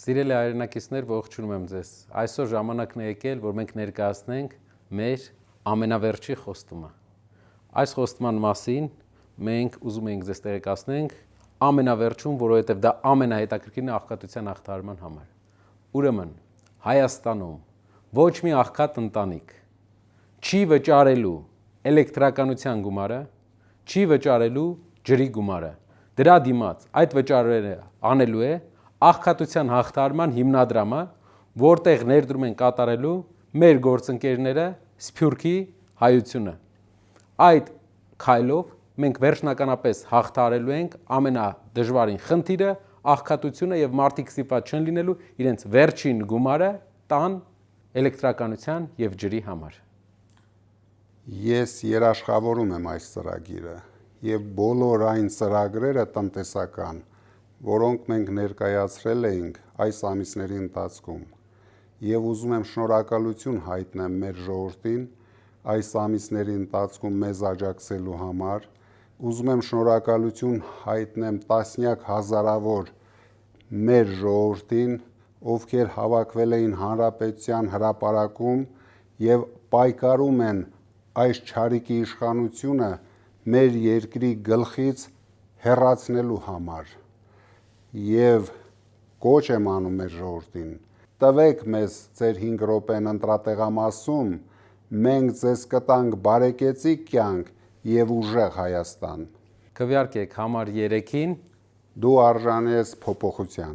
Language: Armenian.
Սիրելի հայրենակիցներ, ողջունում եմ ձեզ։ Այսօր ժամանակն է եկել, որ մենք ներկայացնենք մեր ամենավերջի խոստումը։ Այս խոստման մասին մենք ուզում ենք ձեզ տեղեկացնենք ամենավերջում, որովհետև դա ամենահետաքրքիրն է աղքատության հաղթահարման համար։ Ուրեմն, Հայաստանում ոչ մի աղքատ ընտանիք չի վճարելու էլեկտրականության գումարը, չի վճարելու ջրի գումարը։ Դրա դիմաց այդ վճարները անելու է աղքատության հաղթահարման հիմնադրամը, որտեղ ներդրում են կատարելու մեր գործընկերները Սփյուռքի հայությունը։ Այդ քայլով մենք վերջնականապես հաղթահարելու ենք ամենադժվարին խնդիրը, աղքատությունը եւ մարդիկ ստիպված չեն լինելու իրենց վերջին գումարը տան էլեկտրականության եւ ջրի համար։ Ես երաշխավորում եմ այս ծրագիրը եւ բոլոր այն ծրագրերը տնտեսական, որոնք մենք ներկայացրել էինք այս ամիսների ընթացքում, եւ ուզում եմ շնորհակալություն հայտնեմ մեր ժողովրդին այս ամիսների ընթացքում մեզ աջակցելու համար, ուզում եմ շնորհակալություն հայտնեմ տասնյակ հազարավոր մեր ժողովրդին, ովքեր հավաքվել էին Հանրապետության հրապարակում եւ պայքարում են այս չարիքի իշխանությունը մեր երկրի գլխից հեռացնելու համար եւ կոչ եմ անում մեր ժողովրդին, տվեք մեզ ձեր 5 րոպեն ընտրատեղամասում, մենք ձեզ կտանք բարեկեցիկ կյանք եւ ուժեղ Հայաստան։ Քվեարկեք համար 3-ին, Դու արժանի ես փոփոխության։